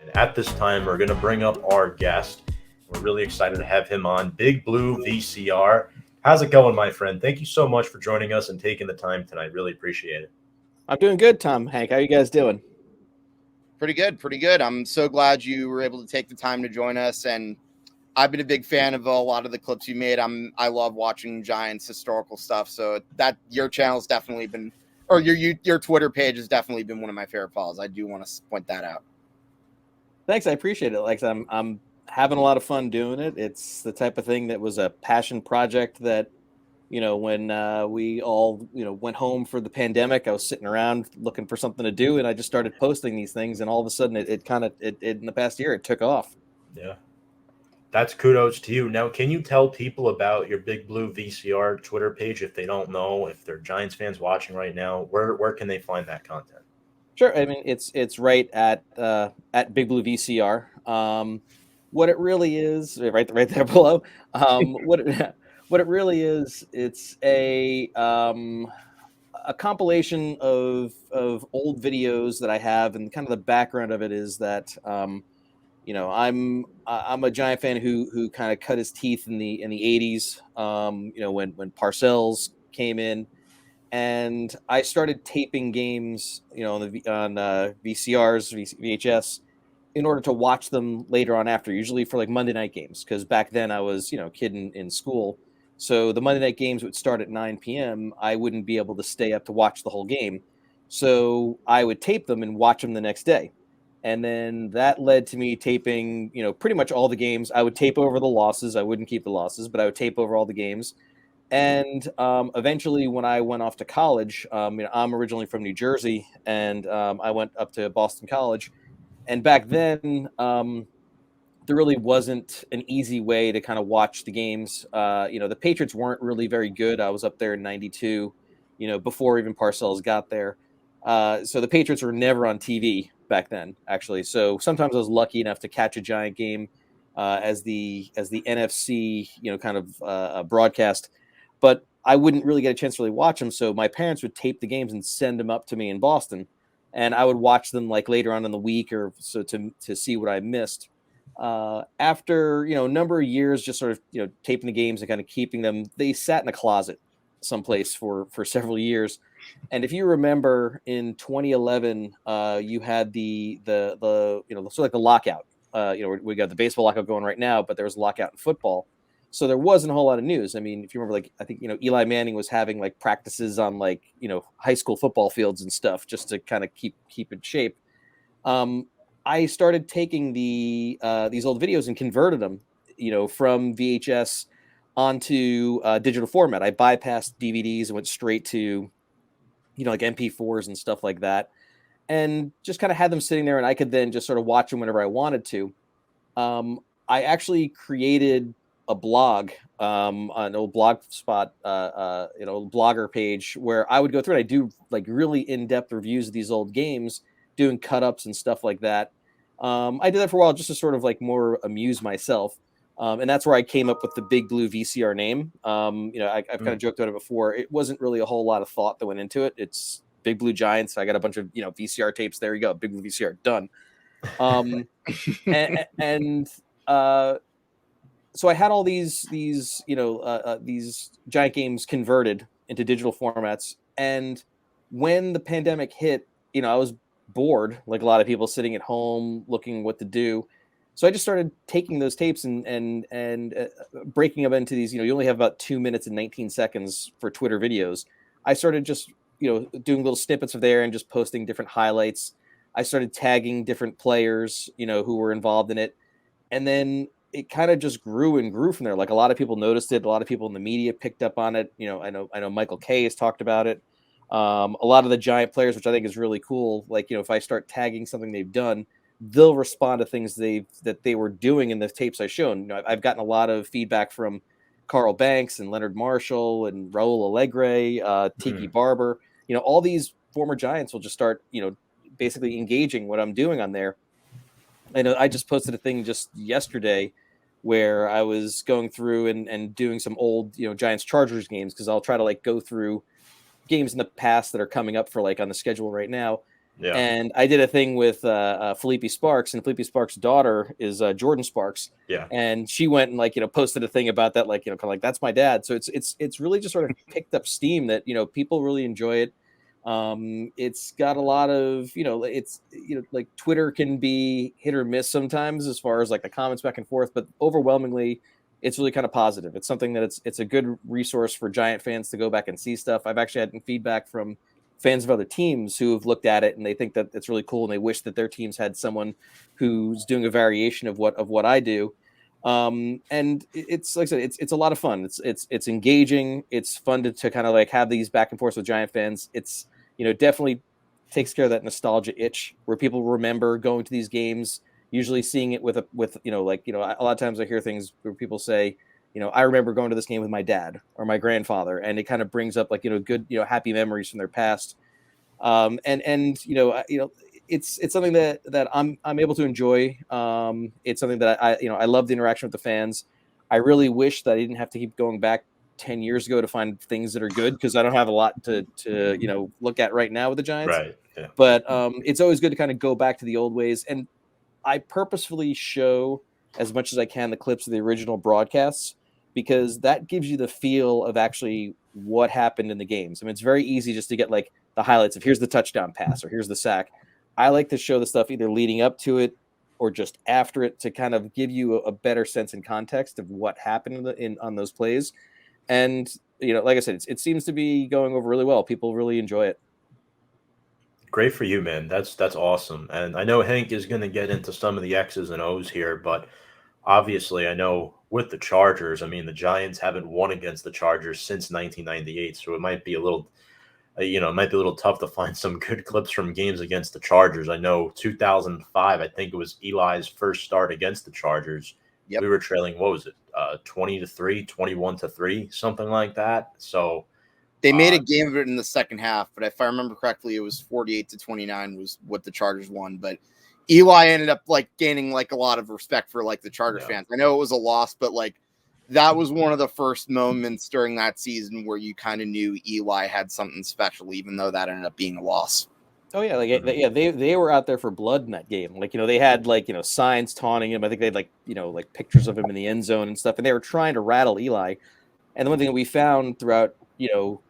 And at this time, we're going to bring up our guest. We're really excited to have him on, Big Blue VCR. How's it going, my friend? Thank you so much for joining us and taking the time tonight. Really appreciate it. I'm doing good, Tom. Hank, how you guys doing? Pretty good, pretty good. I'm so glad you were able to take the time to join us, and I've been a big fan of a lot of the clips you made. I love watching Giants historical stuff, so that your channel's definitely been, or your Twitter page has definitely been one of my favorite follows. I do want to point that out. Thanks, I appreciate it. Like I'm having a lot of fun doing it. It's the type of thing that was a passion project that, when we all, went home for the pandemic, I was sitting around looking for something to do, and I just started posting these things, and all of a sudden, it kind of in the past year, it took off. Yeah. That's kudos to you. Now, can you tell people about your Big Blue VCR Twitter page if they don't know, if they're Giants fans watching right now, where can they find that content? Sure. I mean, it's right at Big Blue VCR. What it really is, right there below. What it really is, it's a compilation of old videos that I have, and kind of the background of it is that I'm a Giant fan who kind of cut his teeth in the '80s. When Parcells came in, and I started taping games, on VCRs, VHS, in order to watch them later on after, usually for like Monday night games, because back then I was a kid in school, so the Monday night games would start at 9 p.m. I wouldn't be able to stay up to watch the whole game, so I would tape them and watch them the next day. And then that led to me taping, pretty much all the games. I would tape over the losses. I wouldn't keep the losses, but I would tape over all the games. And eventually, when I went off to college, I'm originally from New Jersey, and I went up to Boston College. And back then, there really wasn't an easy way to kind of watch the games. The Patriots weren't really very good. I was up there in '92, before even Parcells got there. So the Patriots were never on TV back then, actually. So sometimes I was lucky enough to catch a Giant game as the NFC, kind of broadcast, but I wouldn't really get a chance to really watch them. So my parents would tape the games and send them up to me in Boston, and I would watch them like later on in the week or so to see what I missed. After a number of years, just sort of taping the games and kind of keeping them, they sat in a closet someplace for several years. And if you remember, in 2011, you had the sort of like the lockout. We got the baseball lockout going right now, but there was a lockout in football. So there wasn't a whole lot of news. I mean, if you remember, like, I think, Eli Manning was having like practices on like, high school football fields and stuff just to kind of keep in shape. I started taking these old videos and converted them, from VHS onto digital format. I bypassed DVDs and went straight to, like MP4s and stuff like that, and just kind of had them sitting there, and I could then just sort of watch them whenever I wanted to. I actually created a blog, an old blog spot, blogger page where I would go through and I do like really in-depth reviews of these old games, doing cut-ups and stuff like that. I did that for a while just to sort of like more amuse myself. And that's where I came up with the Big Blue VCR name. I've kind of joked about it before. It wasn't really a whole lot of thought that went into it. It's Big Blue Giants. I got a bunch of VCR tapes. There you go, Big Blue VCR, done. Um, and so I had all these Giant games converted into digital formats. And when the pandemic hit, I was bored, like a lot of people, sitting at home looking what to do. So I just started taking those tapes and breaking them into these. You only have about 2 minutes and 19 seconds for Twitter videos. I started just doing little snippets of there and just posting different highlights. I started tagging different players, who were involved in it, and then it kind of just grew and grew from there. Like, a lot of people noticed it. A lot of people in the media picked up on it. I know Michael Kay has talked about it. A lot of the Giant players, which I think is really cool. Like, if I start tagging something they've done, they'll respond to things that they were doing in the tapes I've shown. I've gotten a lot of feedback from Carl Banks and Leonard Marshall and Raul Alegre, Tiki Barber. All these former Giants will just start, basically engaging what I'm doing on there. I know I just posted a thing just yesterday where I was going through and doing some old, Giants Chargers games, because I'll try to like go through games in the past that are coming up for like on the schedule right now. Yeah. And I did a thing with Felipe Sparks, and Felipe Sparks' daughter is Jordan Sparks. Yeah. And she went and like, posted a thing about that, like, kind of like, that's my dad. So it's really just sort of picked up steam that, people really enjoy it. It's got a lot of, it's, like Twitter can be hit or miss sometimes as far as like the comments back and forth, but overwhelmingly it's really kind of positive. It's something that it's a good resource for Giant fans to go back and see stuff. I've actually had feedback from fans of other teams who have looked at it and they think that it's really cool and they wish that their teams had someone who's doing a variation of what I do. And it's like I said, it's a lot of fun. It's engaging. It's fun to kind of like have these back and forth with Giant fans. It's, definitely takes care of that nostalgia itch where people remember going to these games, usually seeing it with a lot of times I hear things where people say, I remember going to this game with my dad or my grandfather, and it kind of brings up like, good, happy memories from their past. It's something that I'm able to enjoy. It's something that I love the interaction with the fans. I really wish that I didn't have to keep going back 10 years ago to find things that are good, because I don't have a lot to look at right now with the Giants. Right. Yeah. But it's always good to kind of go back to the old ways. And I purposefully show as much as I can the clips of the original broadcasts, because that gives you the feel of actually what happened in the games. I mean, it's very easy just to get like the highlights of here's the touchdown pass or here's the sack. I like to show the stuff either leading up to it or just after it to kind of give you a better sense and context of what happened on those plays. And, like I said, it seems to be going over really well. People really enjoy it. Great for you, man. That's awesome. And I know Hank is going to get into some of the X's and O's here, but obviously I know with the Chargers, I mean, the Giants haven't won against the Chargers since 1998, so it might be a little it might be a little tough to find some good clips from games against the Chargers. I know 2005, I think it was Eli's first start against the Chargers. Yep. We were trailing, what was it, 20-3, 21-3, something like that. So they made a game of it in the second half, but if I remember correctly, it was 48-29 was what the Chargers won. But Eli ended up like gaining like a lot of respect for like the Chargers fans. I know it was a loss, but like that was one of the first moments during that season where you kind of knew Eli had something special, even though that ended up being a loss. Oh yeah, like they were out there for blood in that game. Like, they had like, signs taunting him. I think they had like, like pictures of him in the end zone and stuff, and they were trying to rattle Eli. And the one thing that we found throughout,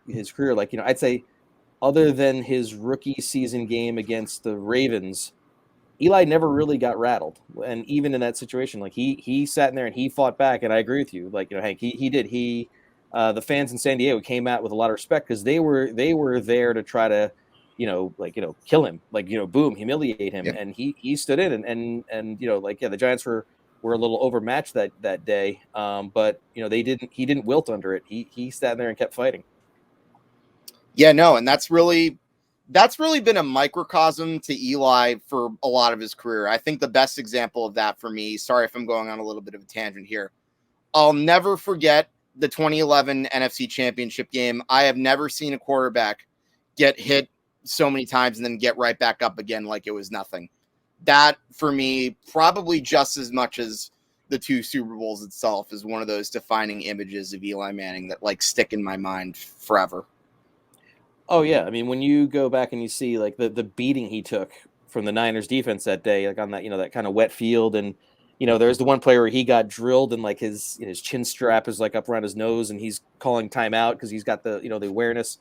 his career, like, I'd say other than his rookie season game against the Ravens, Eli never really got rattled. And even in that situation, like he sat in there and he fought back. And I agree with you. Like, Hank, he did. The fans in San Diego came out with a lot of respect because they were there to try to, kill him, like, boom, humiliate him. Yeah. And he stood in and the Giants were a little overmatched that day. But he didn't wilt under it. He sat there and kept fighting. Yeah, no. And that's really been a microcosm to Eli for a lot of his career. I think the best example of that for me, sorry if I'm going on a little bit of a tangent here, I'll never forget the 2011 NFC Championship game. I have never seen a quarterback get hit so many times and then get right back up again like it was nothing. That, for me, probably just as much as the 2 Super Bowls itself, is one of those defining images of Eli Manning that like stick in my mind forever. Oh yeah, I mean, when you go back and you see like the beating he took from the Niners defense that day, like on that that kind of wet field, and there's the one player where he got drilled and like his chin strap is like up around his nose, and he's calling timeout because he's got the the awareness.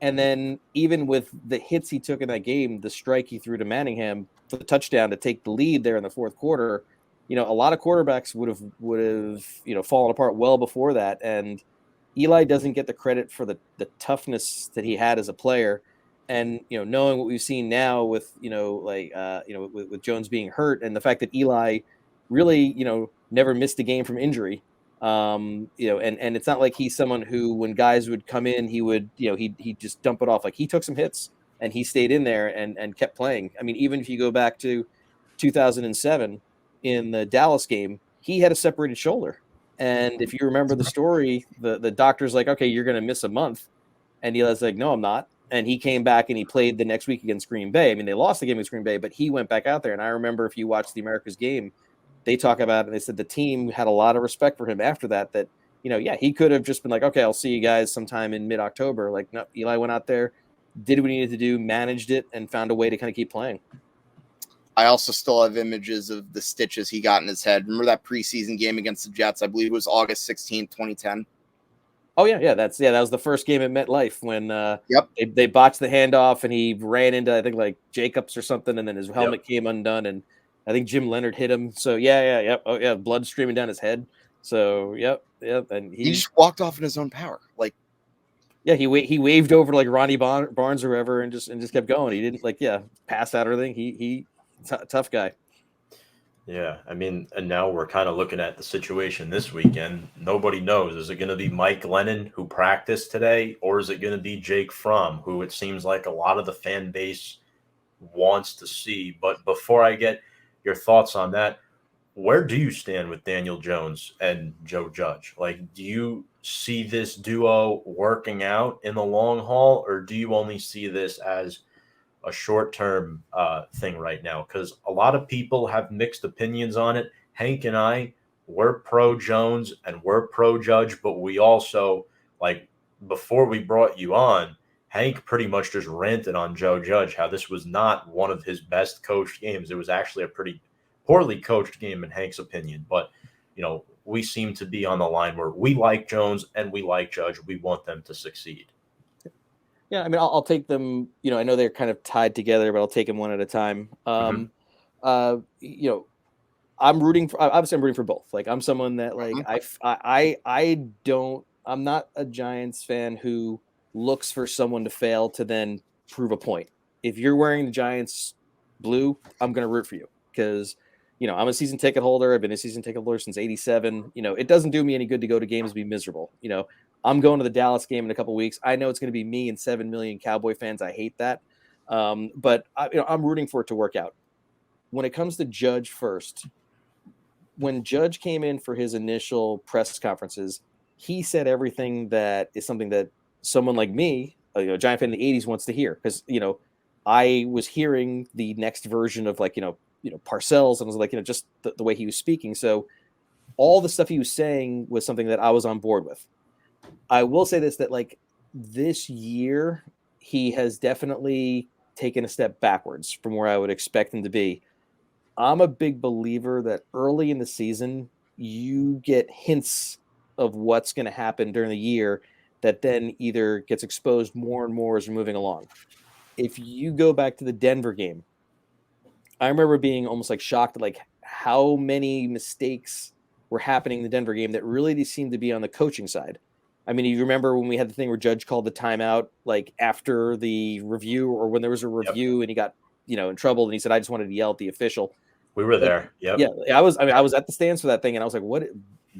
And then even with the hits he took in that game, the strike he threw to Manningham for the touchdown to take the lead there in the fourth quarter, a lot of quarterbacks would have fallen apart well before that. And Eli doesn't get the credit for the toughness that he had as a player. And, knowing what we've seen now with, with Jones being hurt, and the fact that Eli really, never missed a game from injury. And it's not like he's someone who, when guys would come in, he would, he'd just dump it off. Like, he took some hits and he stayed in there and kept playing. I mean, even if you go back to 2007 in the Dallas game, he had a separated shoulder. And if you remember the story, the doctor's like, okay, you're going to miss a month. And Eli's like, no, I'm not. And he came back and he played the next week against Green Bay. I mean, they lost the game against Green Bay, but he went back out there. And I remember, if you watch the America's game, they talk about it, and they said the team had a lot of respect for him after that, he could have just been like, okay, I'll see you guys sometime in mid-October. Like, no, Eli went out there, did what he needed to do, managed it, and found a way to kind of keep playing. I also still have images of the stitches he got in his head. Remember that preseason game against the Jets? I believe it was August 16th, 2010. Oh yeah, that was the first game at MetLife when Yep. they botched the handoff and he ran into, I think, like Jacobs or something, and then his helmet came undone, and I think Jim Leonard hit him. So yep. Oh yeah, blood streaming down his head. So yep, and He just walked off in his own power. Like, yeah, he waved over to like Ronnie Barnes or whoever, and just kept going. He didn't pass out or anything. He tough guy. Yeah, I mean, and now we're kind of looking at the situation this weekend. Nobody knows. Is it going to be Mike Glennon, who practiced today, or is it going to be Jake Fromm, who it seems like a lot of the fan base wants to see? But before I get your thoughts on that, where do you stand with Daniel Jones and Joe Judge? Like, do you see this duo working out in the long haul, or do you only see this as a short-term thing right now? Because a lot of people have mixed opinions on it. Hank and I, we're pro Jones and we're pro Judge, but we also, like, before we brought you on, Hank pretty much just ranted on Joe Judge, how this was not one of his best coached games. It was actually a pretty poorly coached game in Hank's opinion. But, we seem to be on the line where we like Jones and we like Judge. We want them to succeed. Yeah, I mean, I'll take them. I know they're kind of tied together, but I'll take them one at a time. I'm rooting for. Obviously, I'm rooting for both. Like, I'm someone that I'm not a Giants fan who looks for someone to fail to then prove a point. If you're wearing the Giants blue, I'm going to root for you because I'm a season ticket holder. I've been a season ticket holder since '87. It doesn't do me any good to go to games and be miserable. I'm going to the Dallas game in a couple of weeks. I know it's going to be me and 7 million Cowboy fans. I hate that. But I'm rooting for it to work out. When it comes to Judge first, when Judge came in for his initial press conferences, he said everything that is something that someone like me, a Giant fan in the 80s, wants to hear. Because, I was hearing the next version of Parcells, and I was like, just the way he was speaking. So all the stuff he was saying was something that I was on board with. I will say this, that this year, he has definitely taken a step backwards from where I would expect him to be. I'm a big believer that early in the season, you get hints of what's going to happen during the year that then either gets exposed more and more as we're moving along. If you go back to the Denver game, I remember being almost shocked at how many mistakes were happening in the Denver game that really seemed to be on the coaching side. I mean, you remember when we had the thing where Judge called the timeout after the review, or when there was a review and he got in trouble, and he said, "I just wanted to yell at the official." We were there. Yep. Yeah, I was at the stands for that thing, and I was like,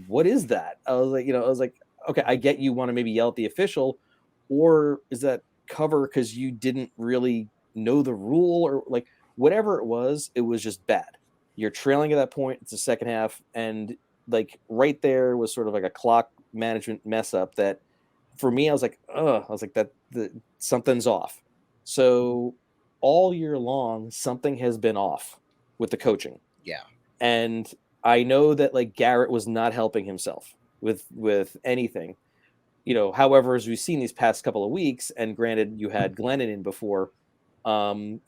"What is that?" I was like, "Okay, I get you want to maybe yell at the official, or is that cover because you didn't really know the rule, or whatever it was just bad. You're trailing at that point. It's the second half, and right there was sort of a clock management mess up that for me, I was like, that something's off. So all year long, something has been off with the coaching. Yeah. And I know that Garrett was not helping himself with anything. However, as we've seen these past couple of weeks, and granted you had Glennon in before, the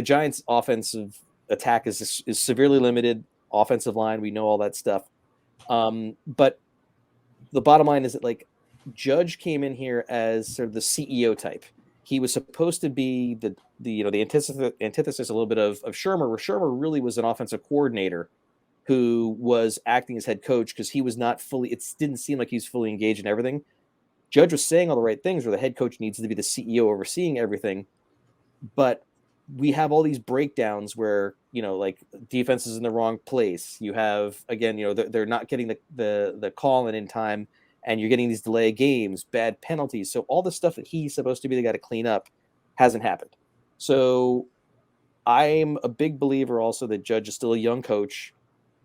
Giants' offensive attack is severely limited. Offensive line, we know all that stuff. But the bottom line is that Judge came in here as sort of the CEO type. He was supposed to be the antithesis a little bit of Shermer, where Shermer really was an offensive coordinator who was acting as head coach because he was not fully. It didn't seem like he was fully engaged in everything. Judge was saying all the right things, where the head coach needs to be the CEO overseeing everything, but we have all these breakdowns where defense is in the wrong place. You have, again, they're not getting the call in time, and you're getting these delay games, bad penalties. So all the stuff that he's supposed to be the guy to clean up hasn't happened. So I'm a big believer also that Judge is still a young coach.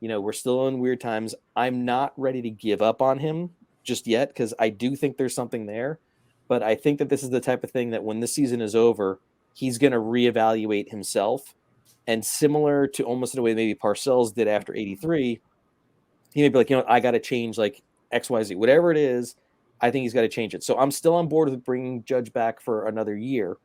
We're still in weird times. I'm not ready to give up on him just yet, because I do think there's something there. But I think that this is the type of thing that when this season is over, he's going to reevaluate himself. And similar to almost in the way maybe Parcells did after '83, he may be like, I got to change X, Y, Z, whatever it is. I think he's got to change it. So I'm still on board with bringing Judge back for another year.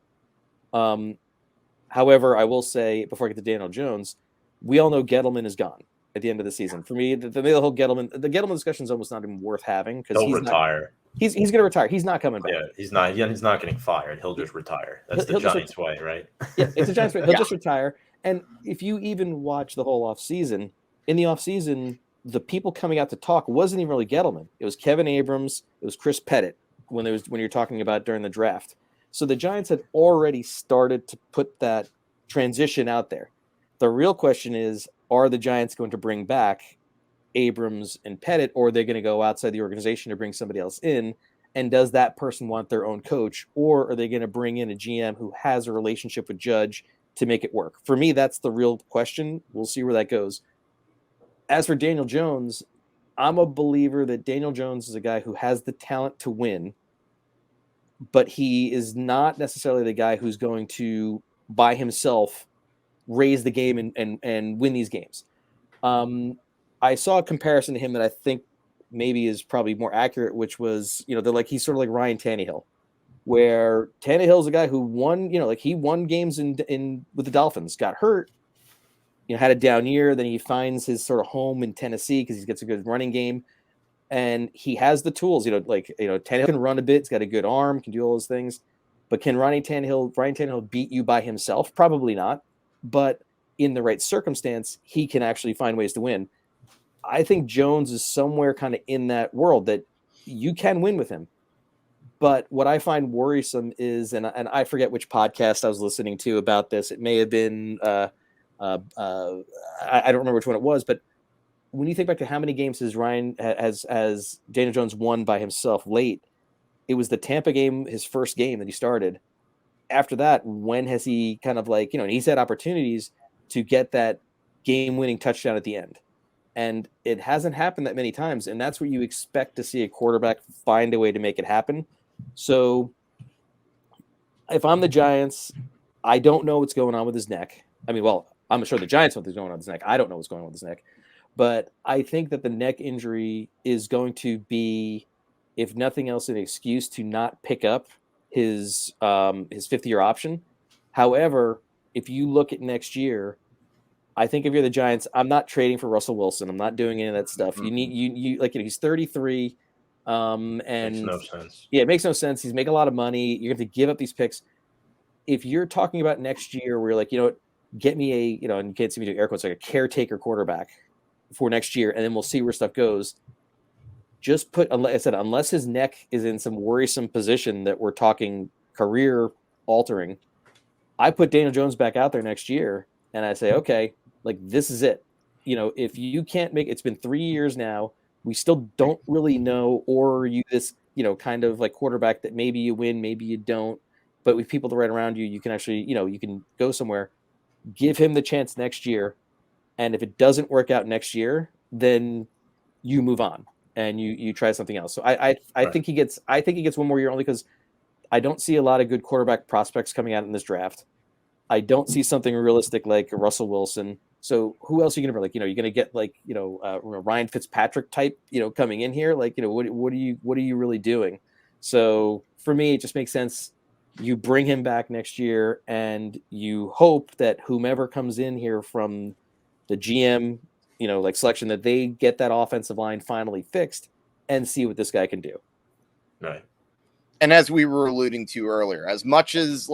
However, I will say before I get to Daniel Jones, we all know Gettleman is gone at the end of the season. For me, the whole Gettleman discussion is almost not even worth having because He'll retire. He's going to retire. He's not coming back. Yeah, he's not getting fired. He'll just retire. That's the Giants way, right? Yeah, it's the Giants way. He'll just retire. And if you even watch the whole offseason, in the offseason, the people coming out to talk wasn't even really Gettleman. It was Kevin Abrams. It was Chris Pettit when you're talking about during the draft. So the Giants had already started to put that transition out there. The real question is, are the Giants going to bring back Abrams and Pettit, or are they going to go outside the organization to bring somebody else in? And does that person want their own coach, or are they going to bring in a GM who has a relationship with Judge to make it work? For me, that's the real question. We'll see where that goes. As for Daniel Jones, I'm a believer that Daniel Jones is a guy who has the talent to win, but he is not necessarily the guy who's going to, by himself, raise the game and win these games. I saw a comparison to him that I think maybe is probably more accurate, which was, they're like, he's sort of like Ryan Tannehill, where Tannehill's a guy who won, he won games in with the Dolphins, got hurt, had a down year. Then he finds his sort of home in Tennessee because he gets a good running game, and he has the tools. Tannehill can run a bit. He's got a good arm, can do all those things. But can Ryan Tannehill beat you by himself? Probably not. But in the right circumstance, he can actually find ways to win. I think Jones is somewhere kind of in that world that you can win with him. But what I find worrisome is, and I forget which podcast I was listening to about this. It may have been, I don't remember which one it was, but when you think back to how many games has Daniel Jones won by himself late, it was the Tampa game, his first game that he started. After that, when has he kind of and he's had opportunities to get that game-winning touchdown at the end. And it hasn't happened that many times. And that's what you expect to see a quarterback find a way to make it happen. So if I'm the Giants, I don't know what's going on with his neck. I mean, well, I'm sure the Giants know what's going on with his neck. I don't know what's going on with his neck. But I think that the neck injury is going to be, if nothing else, an excuse to not pick up his fifth-year option. However, if you look at next year, I think if you're the Giants, I'm not trading for Russell Wilson. I'm not doing any of that stuff. You need he's 33, and makes no sense. Yeah, it makes no sense. He's making a lot of money. You're going to give up these picks. If you're talking about next year, where you're like, what, get me a, and you can't see me do air quotes, like a caretaker quarterback for next year, and then we'll see where stuff goes. Just put, like I said, unless his neck is in some worrisome position that we're talking career altering, I put Daniel Jones back out there next year, and I say, okay, this is it. If you can't make, it's been 3 years now, we still don't really know, or are you this, kind of like quarterback that maybe you win, maybe you don't, but with people right around you, you can actually, you can go somewhere. Give him the chance next year, and if it doesn't work out next year, then you move on and you try something else. So I think he gets one more year, only because I don't see a lot of good quarterback prospects coming out in this draft. I don't see something realistic like Russell Wilson. So who else are you going to bring? You're going to get Ryan Fitzpatrick type, coming in here. What are you really doing? So for me, it just makes sense. You bring him back next year, and you hope that whomever comes in here from the GM, selection, that they get that offensive line finally fixed and see what this guy can do. Right. And as we were alluding to earlier, as much as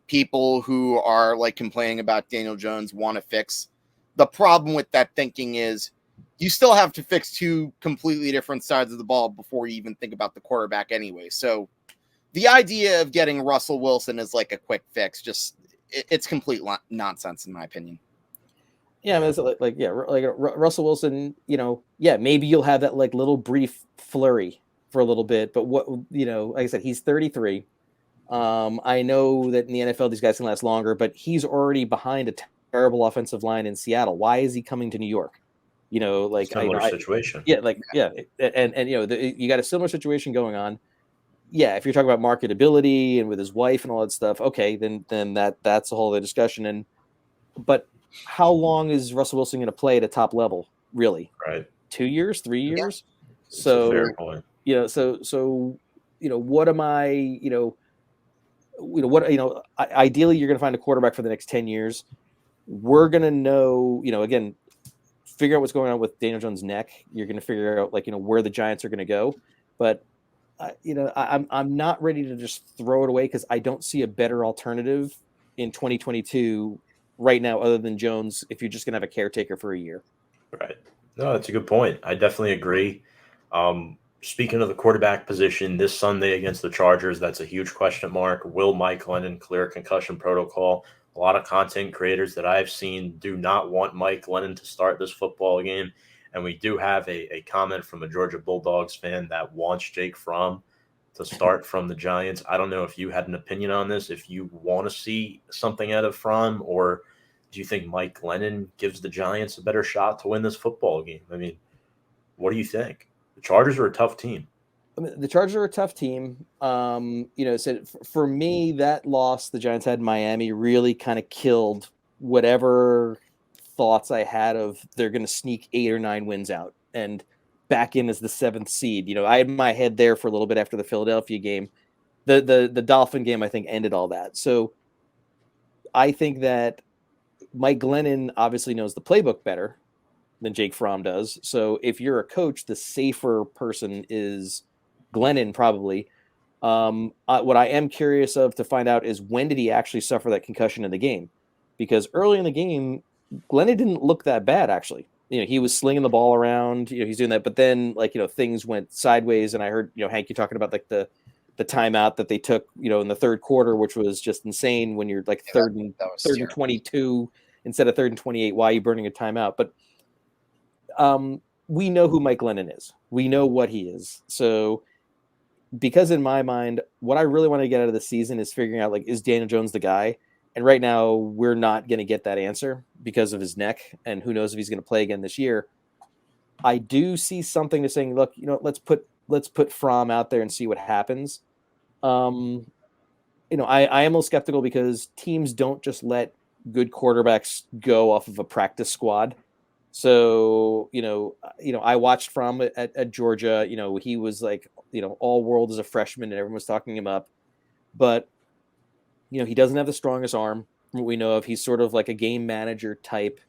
people who are complaining about Daniel Jones want to fix, the problem with that thinking is you still have to fix two completely different sides of the ball before you even think about the quarterback anyway. So the idea of getting Russell Wilson as a quick fix, it's complete nonsense in my opinion. Yeah, I mean, Russell Wilson, maybe you'll have that little brief flurry for a little bit, but what, like I said, he's 33. I know that in the NFL, these guys can last longer, but he's already behind a terrible offensive line in Seattle. Why is he coming to New York? Similar situation. You got a similar situation going on. Yeah, if you're talking about marketability and with his wife and all that stuff, okay, then that's a whole other discussion. But how long is Russell Wilson going to play at a top level? Really? Right. 2 years, 3 years? Yeah. So, fair point. So what am I? What ideally you're going to find a quarterback for the next 10 years. We're going to know, again, figure out what's going on with Daniel Jones' neck. You're going to figure out where the Giants are going to go, but I'm not ready to just throw it away because I don't see a better alternative in 2022 right now other than Jones if you're just going to have a caretaker for a year. Right. No, that's a good point. I definitely agree. Speaking of the quarterback position, this Sunday against the Chargers, that's a huge question mark. Will Mike Glennon clear concussion protocol? A lot of content creators that I've seen do not want Mike Glennon to start this football game. And we do have a comment from a Georgia Bulldogs fan that wants Jake Fromm to start from the Giants. I don't know if you had an opinion on this, if you want to see something out of Fromm, or do you think Mike Glennon gives the Giants a better shot to win this football game? I mean, what do you think? The Chargers are a tough team. I mean, the Chargers are a tough team. So for me, that loss the Giants had in Miami really kind of killed whatever thoughts I had of they're going to sneak 8 or 9 wins out and back in as the 7th seed. I had my head there for a little bit after the Philadelphia game. The Dolphin game, I think, ended all that. So I think that Mike Glennon obviously knows the playbook better than Jake Fromm does. So if you're a coach, the safer person is Glennon probably. What I am curious of to find out is when did he actually suffer that concussion in the game? Because early in the game, Glennon didn't look that bad, actually. He was slinging the ball around, he's doing that, but then things went sideways. And I heard, Hank, you talking about the timeout that they took, in the third quarter, which was just insane when you're third and 22 instead of 3rd and 28. Why are you burning a timeout? But we know who Mike Glennon is. We know what he is. So because in my mind, what I really want to get out of the season is figuring out is Daniel Jones the guy? And right now we're not going to get that answer because of his neck, and who knows if he's going to play again this year. I do see something to saying, look, let's put Fromm out there and see what happens. I am a little skeptical because teams don't just let good quarterbacks go off of a practice squad. So, I watched Fromm at Georgia. He was all world as a freshman and everyone was talking him up. But, he doesn't have the strongest arm from what we know of. He's sort of like a game manager type.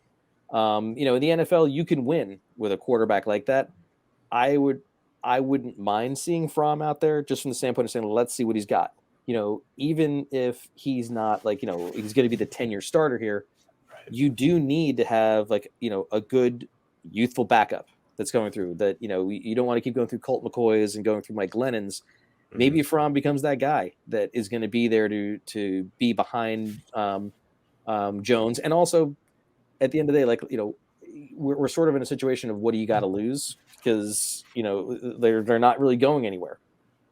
In the NFL, you can win with a quarterback like that. I wouldn't mind seeing Fromm out there just from the standpoint of saying, let's see what he's got. Even if he's not he's going to be the 10-year starter here, you do need to have a good youthful backup that's going through that. You don't want to keep going through Colt McCoys and going through Mike Glennon's. Maybe Fromm becomes that guy that is going to be there to be behind Jones. And also at the end of the day, we're sort of in a situation of what do you got to lose? Because, they're not really going anywhere.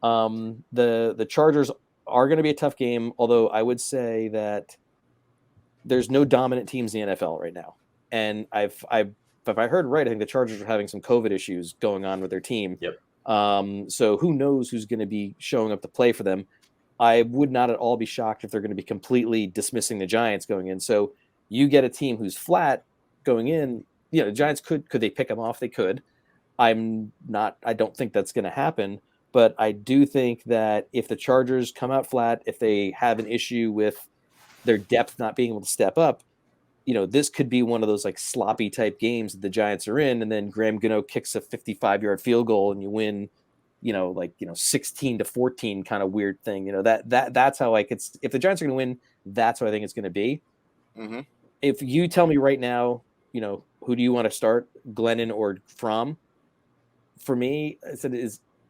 The Chargers are going to be a tough game. Although I would say that there's no dominant teams in the NFL right now. And if I heard right, I think the Chargers are having some COVID issues going on with their team. Yep. So who knows who's going to be showing up to play for them. I would not at all be shocked if they're going to be completely dismissing the Giants going in. So you get a team who's flat going in, the Giants could they pick them off? They could. I don't think that's going to happen, but I do think that if the Chargers come out flat, if they have an issue with their depth not being able to step up, this could be one of those sloppy type games that the Giants are in, and then Graham Gano kicks a 55-yard field goal and you win, 16-14 kind of weird thing. That's how I could. If the Giants are going to win, that's what I think it's going to be. Mm-hmm. If you tell me right now, who do you want to start, Glennon or Fromm? For me,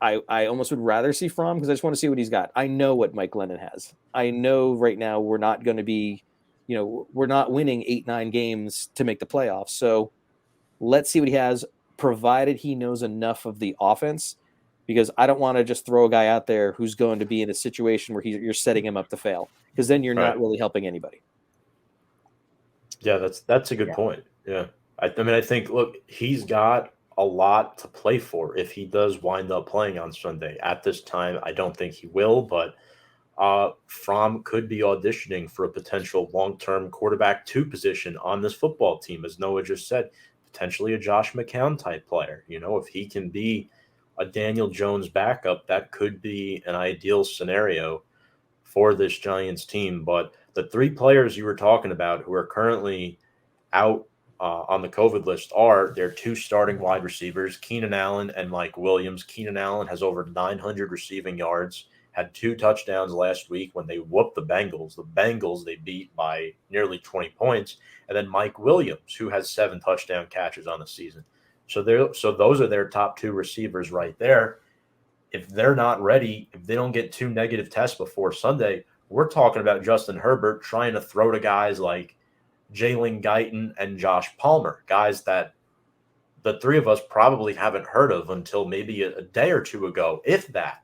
I almost would rather see Fromm because I just want to see what he's got. I know what Mike Glennon has. I know right now we're not going to be, we're not winning 8-9 games to make the playoffs. So let's see what he has, provided he knows enough of the offense, because I don't want to just throw a guy out there who's going to be in a situation where you're setting him up to fail, because then you're not really helping anybody. Yeah, that's a good point. Yeah. I think, look, he's got a lot to play for if he does wind up playing on Sunday. At this time, I don't think he will, but Fromm could be auditioning for a potential long-term quarterback 2 position on this football team, as Noah just said, potentially a Josh McCown type player. If he can be a Daniel Jones backup, that could be an ideal scenario for this Giants team. But the three players you were talking about who are currently out on the COVID list are their two starting wide receivers, Keenan Allen and Mike Williams. Keenan Allen has over 900 receiving yards, had 2 touchdowns last week when they whooped the Bengals. The Bengals they beat by nearly 20 points. And then Mike Williams, who has 7 touchdown catches on the season. So those are their top two receivers right there. If they're not ready, if they don't get 2 negative tests before Sunday, we're talking about Justin Herbert trying to throw to guys like Jalen Guyton and Josh Palmer, guys that the three of us probably haven't heard of until maybe a day or two ago, if that,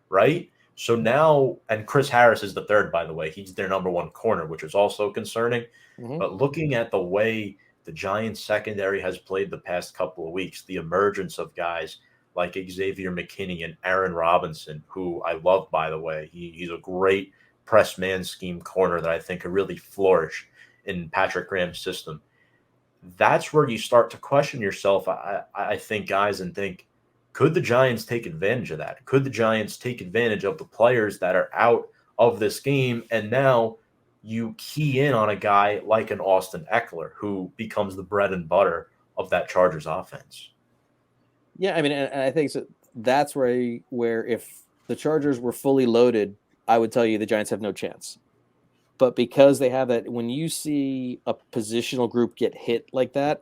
right? So now, and Chris Harris is the third, by the way. He's their number one corner, which is also concerning. Mhm. But looking at the way the Giants secondary has played the past couple of weeks, the emergence of guys like Xavier McKinney and Aaron Robinson, who I love, by the way. He's a great press man scheme corner that I think could really flourish in Patrick Graham's system. That's where you start to question yourself, I think, guys, and think, could the Giants take advantage of that? Could the Giants take advantage of the players that are out of this game? And now you key in on a guy like an Austin Eckler, who becomes the bread and butter of that Chargers offense. Yeah, I mean, and I think that's where if the Chargers were fully loaded, I would tell you the Giants have no chance. But because they have that, when you see a positional group get hit like that,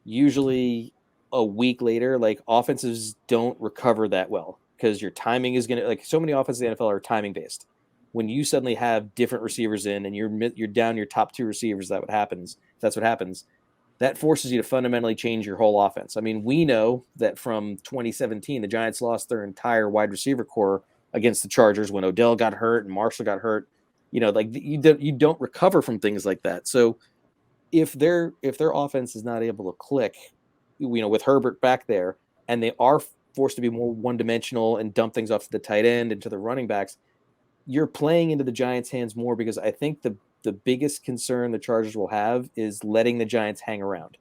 usually a week later, like offenses don't recover that well because your timing is going to, like, so many offenses in the NFL are timing based. When you suddenly have different receivers in and you're down your top two receivers, that's what happens. That forces you to fundamentally change your whole offense. I mean, we know that from 2017, the Giants lost their entire wide receiver core against the Chargers when Odell got hurt and Marshall got hurt. Like you don't recover from things like that. So if their offense is not able to click, with Herbert back there, and they are forced to be more one-dimensional and dump things off to the tight end and to the running backs, you're playing into the Giants' hands more, because I think the biggest concern the Chargers will have is letting the Giants hang around.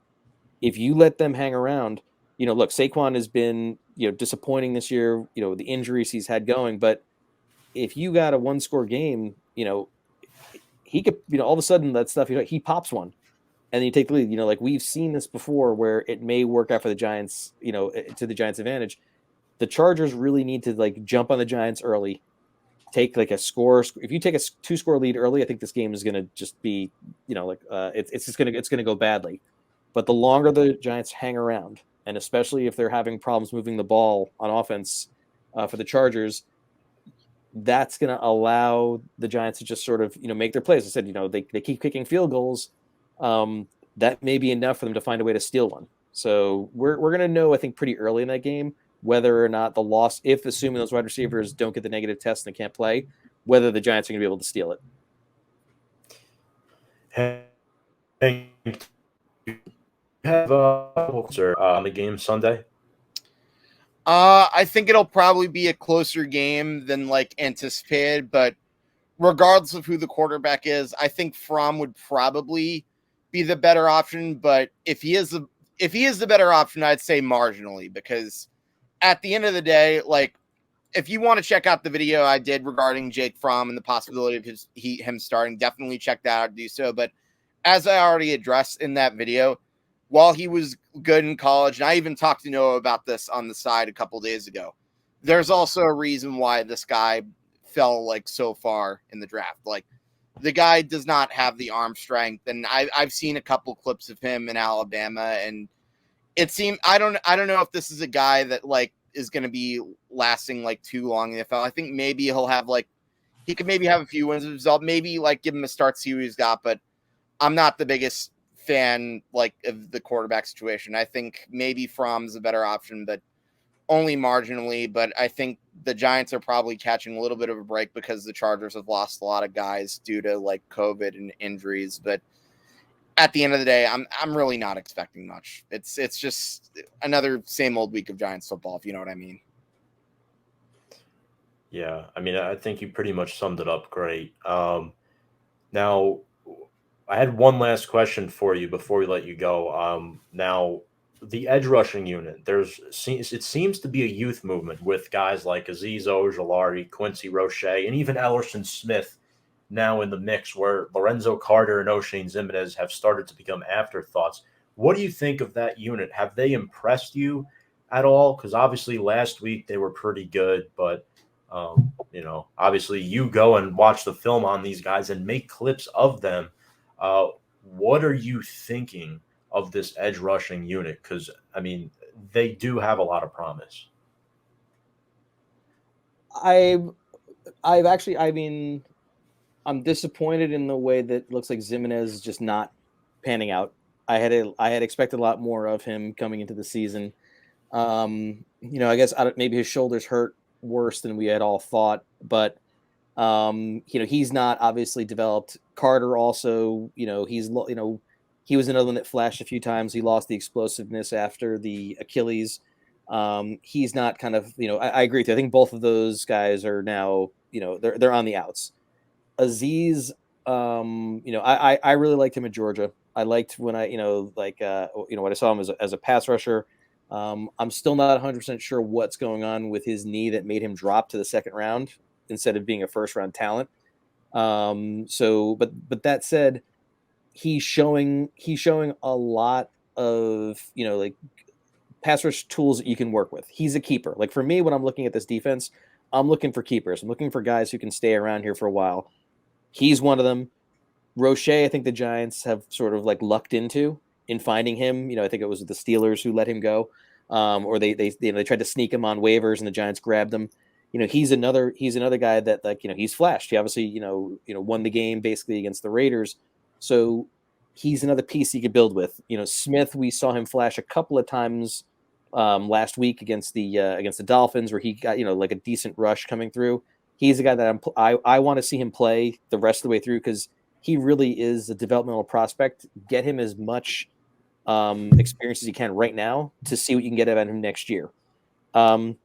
If you let them hang around, look, Saquon has been, disappointing this year, the injuries he's had going, but if you got a one-score game, he could, all of a sudden that stuff, he pops one and then you take the lead. Like we've seen this before where it may work out for the Giants, to the Giants' advantage. The Chargers really need to like jump on the Giants early, take like a score. If you take a 2-score lead early, I think this game is going to just be, it's going to go badly. But the longer the Giants hang around, and especially if they're having problems moving the ball on offense for the Chargers, that's going to allow the Giants to just sort of, make their plays. I said, they keep kicking field goals. That may be enough for them to find a way to steal one. So we're going to know, I think, pretty early in that game whether or not the loss, if assuming those wide receivers don't get the negative test and they can't play, whether the Giants are going to be able to steal it. Hey, you have on the game Sunday? I think it'll probably be a closer game than like anticipated, but regardless of who the quarterback is, I think Fromm would probably be the better option. But if he is the better option, I'd say marginally, because at the end of the day, like if you want to check out the video I did regarding Jake Fromm and the possibility of him starting, definitely check that out, do so. But as I already addressed in that video, while he was good in college, and I even talked to Noah about this on the side a couple days ago, there's also a reason why this guy fell like so far in the draft. Like the guy does not have the arm strength, and I've seen a couple clips of him in Alabama, and it seemed I don't know if this is a guy that like is going to be lasting like too long in the NFL. I think maybe he could maybe have a few wins as a result, maybe like give him a start, see what he's got, but I'm not the biggest fan like of the quarterback situation. I think maybe Fromm's a better option, but only marginally. But I think the Giants are probably catching a little bit of a break because the Chargers have lost a lot of guys due to like COVID and injuries. But at the end of the day, I'm really not expecting much. It's just another same old week of Giants football, if you know what I mean. Yeah, I mean, I think you pretty much summed it up great. Now, I had one last question for you before we let you go. Now, the edge rushing unit, it seems to be a youth movement with guys like Aziz Ojolari, Quincy Roche, and even Ellerson Smith now in the mix, where Lorenzo Carter and O'Shane Zimenez have started to become afterthoughts. What do you think of that unit? Have they impressed you at all? Because obviously last week they were pretty good, but obviously you go and watch the film on these guys and make clips of them. Uh, what are you thinking of this edge rushing unit? Because I mean, they do have a lot of promise. I've actually, I mean, I'm disappointed in the way that looks like Zimenez is just not panning out. I had expected a lot more of him coming into the season. I guess maybe his shoulders hurt worse than we had all thought, but he's not obviously developed. Carter also, he was another one that flashed a few times. He lost the explosiveness after the Achilles. He's not kind of, I agree with you. I think both of those guys are now, they're on the outs. Aziz, I really liked him at Georgia. I liked when when I saw him as a pass rusher. I'm still not 100% sure what's going on with his knee that made him drop to the second round instead of being a first round talent. But that said, he's showing a lot of, pass rush tools that you can work with. He's a keeper. Like for me, when I'm looking at this defense, I'm looking for keepers. I'm looking for guys who can stay around here for a while. He's one of them. Roche, I think the Giants have sort of like lucked into in finding him. I think it was the Steelers who let him go, or they tried to sneak him on waivers and the Giants grabbed him. He's another guy that he's flashed. He obviously won the game basically against the Raiders, so he's another piece he could build with. Smith, we saw him flash a couple of times last week against the Dolphins, where he got like a decent rush coming through. He's a guy that I want to see him play the rest of the way through because he really is a developmental prospect. Get him as much experience as you can right now to see what you can get out of him next year. So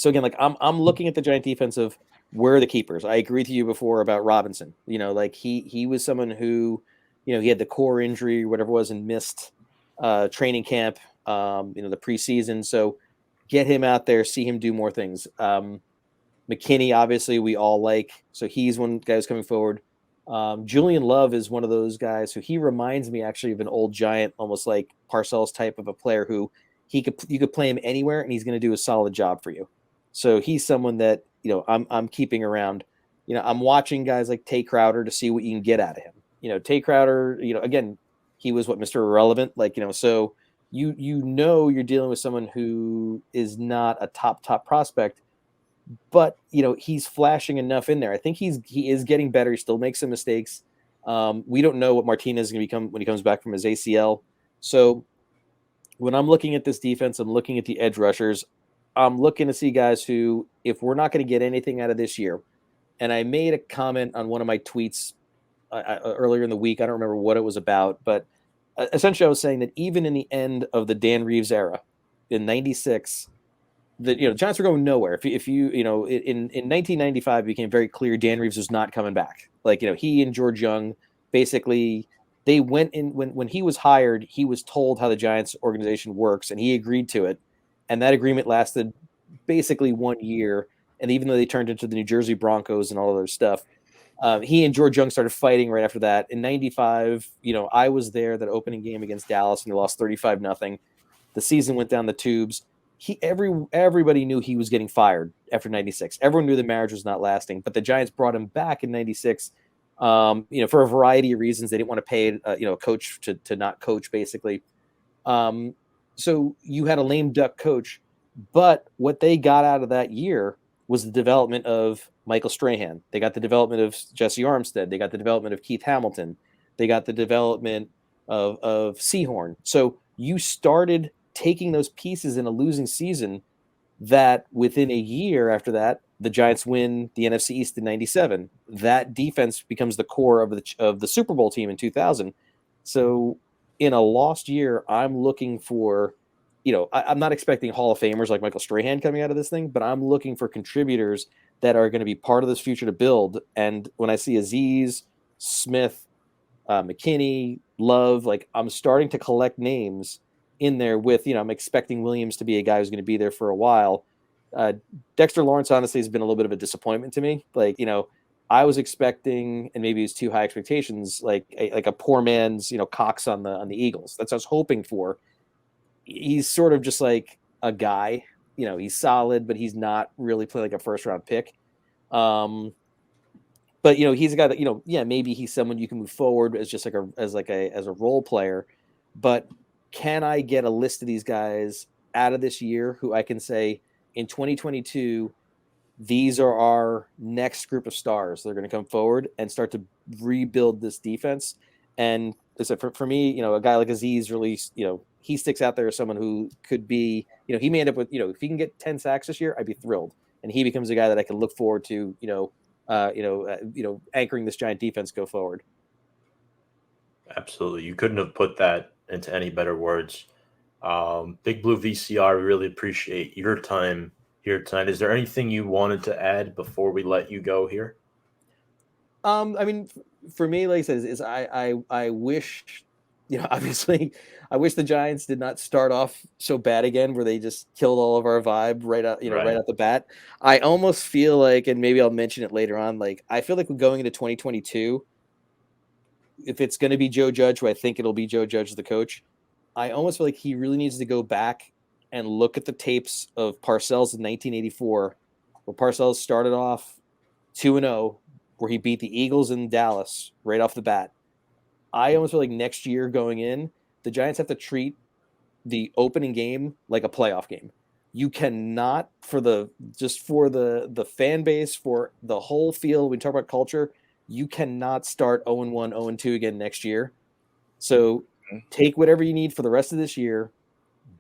again, like I'm looking at the Giant defense of where are the keepers. I agreed with you before about Robinson. Like he was someone who, he had the core injury, whatever it was, and missed training camp, the preseason. So get him out there, see him do more things. McKinney, obviously, we all like. So he's one guy who's coming forward. Julian Love is one of those guys who he reminds me actually of an old Giant, almost like Parcells type of a player who you could play him anywhere and he's going to do a solid job for you. So he's someone that I'm keeping around. I'm watching guys like Tay Crowder to see what you can get out of him. Tay Crowder, again, he was Mr. Irrelevant, so you're dealing with someone who is not a top prospect. But he's flashing enough in there. I think he is getting better. He still makes some mistakes. We don't know what Martinez is going to become when he comes back from his ACL. So when I'm looking at this defense, I'm looking at the edge rushers. I'm looking to see guys who, if we're not going to get anything out of this year, and I made a comment on one of my tweets earlier in the week. I don't remember what it was about, but essentially I was saying that even in the end of the Dan Reeves era in '96. The Giants were going nowhere. If you in 1995 it became very clear Dan Reeves was not coming back. He and George Young basically they went in when he was hired. He was told how the Giants organization works, and he agreed to it. And that agreement lasted basically 1 year. And even though they turned into the New Jersey Broncos and all other stuff, he and George Young started fighting right after that. In '95, I was there that opening game against Dallas, and they lost 35-0. The season went down the tubes. Everybody knew he was getting fired after '96. Everyone knew the marriage was not lasting, but the Giants brought him back in '96, for a variety of reasons. They didn't want to pay, a coach to not coach, basically. So you had a lame duck coach, but what they got out of that year was the development of Michael Strahan. They got the development of Jesse Armstead. They got the development of Keith Hamilton. They got the development of Seahorn. So you started taking those pieces in a losing season that within a year after that, the Giants win the NFC East in '97. That defense becomes the core of the Super Bowl team in 2000. So in a lost year, I'm looking for, I'm not expecting Hall of Famers like Michael Strahan coming out of this thing, but I'm looking for contributors that are going to be part of this future to build. And when I see Aziz, Smith, McKinney, Love, I'm starting to collect names in there with, I'm expecting Williams to be a guy who's going to be there for a while. Dexter Lawrence honestly has been a little bit of a disappointment to me. Like, I was expecting, and maybe it's too high expectations, like a poor man's, Cox on the Eagles. That's what I was hoping for. He's sort of just like a guy, he's solid, but he's not really playing like a first round pick. But he's a guy that, maybe he's someone you can move forward as just like as a role player. But can I get a list of these guys out of this year who I can say in 2022, these are our next group of stars. They're going to come forward and start to rebuild this defense. And for me, a guy like Aziz really, he sticks out there as someone who could be, he may end up with, if he can get 10 sacks this year, I'd be thrilled. And he becomes a guy that I can look forward to, anchoring this Giant defense go forward. Absolutely. You couldn't have put that into any better words. Big Blue VCR, we really appreciate your time here tonight. Is there anything you wanted to add before we let you go here? I mean, for me, like I said, is I wish, obviously, I wish the Giants did not start off so bad again, where they just killed all of our vibe right out the bat. I almost feel like, and maybe I'll mention it later on, like I feel like we're going into 2022. If it's going to be Joe Judge, who I think it'll be Joe Judge, the coach, I almost feel like he really needs to go back and look at the tapes of Parcells in 1984, where Parcells started off 2-0, where he beat the Eagles in Dallas right off the bat. I almost feel like next year going in, the Giants have to treat the opening game like a playoff game. You cannot, for the fan base, for the whole field, we talk about culture, you cannot start 0-1, 0-2 again next year. So take whatever you need for the rest of this year,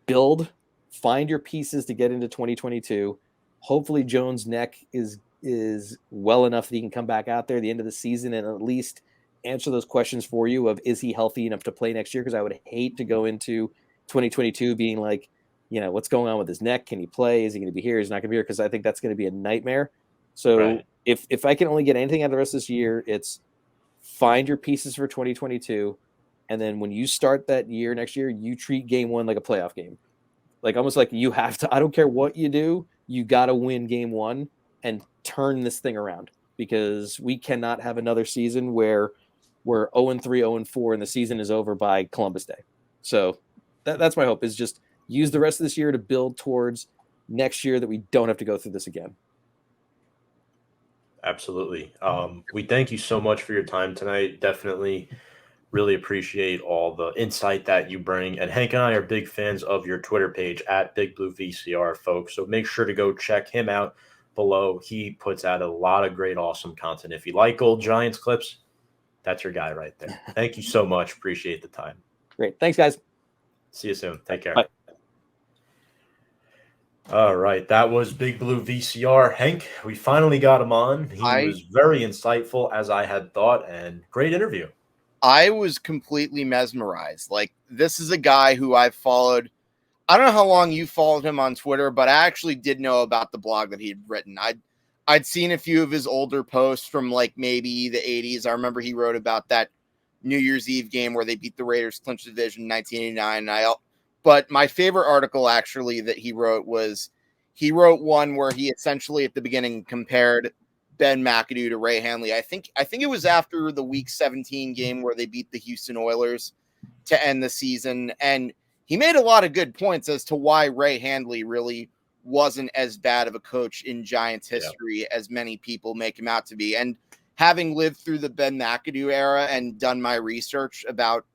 build, find your pieces to get into 2022. Hopefully Jones' neck is well enough that he can come back out there at the end of the season and at least answer those questions for you of, is he healthy enough to play next year? Because I would hate to go into 2022 being like, what's going on with his neck? Can he play? Is he going to be here? He's not going to be here, because I think that's going to be a nightmare. So if I can only get anything out of the rest of this year, it's find your pieces for 2022. And then when you start that year next year, you treat game one like a playoff game. Like almost like you have to, I don't care what you do, you got to win game one and turn this thing around, because we cannot have another season where we're 0-3, 0-4 and the season is over by Columbus Day. So that's my hope, is just use the rest of this year to build towards next year that we don't have to go through this again. Absolutely. We thank you so much for your time tonight. Definitely really appreciate all the insight that you bring. And Hank and I are big fans of your Twitter page at Big Blue VCR, folks. So make sure to go check him out below. He puts out a lot of great, awesome content. If you like old Giants clips, that's your guy right there. Thank you so much. Appreciate the time. Great. Thanks, guys. See you soon. Take care. Bye. All right. That was Big Blue VCR. Hank, we finally got him on. He was very insightful, as I had thought, and great interview. I was completely mesmerized. Like, this is a guy who I've followed. I don't know how long you followed him on Twitter, but I actually did know about the blog that he had written. I'd seen a few of his older posts from like maybe the 80s. I remember he wrote about that New Year's Eve game where they beat the Raiders, clinched the division in 1989. But my favorite article actually that he wrote one where he essentially at the beginning compared Ben McAdoo to Ray Handley. I think it was after the Week 17 game where they beat the Houston Oilers to end the season, and he made a lot of good points as to why Ray Handley really wasn't as bad of a coach in Giants history as many people make him out to be. And having lived through the Ben McAdoo era and done my research about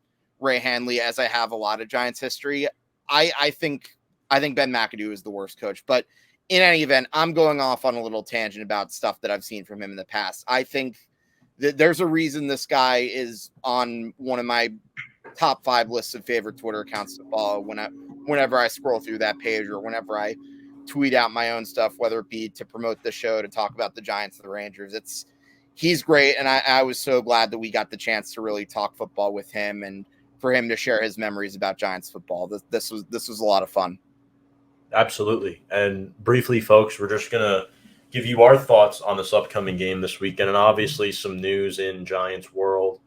Ray Handley, as I have a lot of Giants history, I think Ben McAdoo is the worst coach. But in any event, I'm going off on a little tangent about stuff that I've seen from him in the past. I think that there's a reason this guy is on one of my top 5 lists of favorite Twitter accounts to follow whenever I scroll through that page or whenever I tweet out my own stuff, whether it be to promote the show, to talk about the Giants and the Rangers. He's great. And I was so glad that we got the chance to really talk football with him and for him to share his memories about Giants football. This was a lot of fun. Absolutely. And briefly, folks, we're just going to give you our thoughts on this upcoming game this weekend, and obviously some news in Giants world.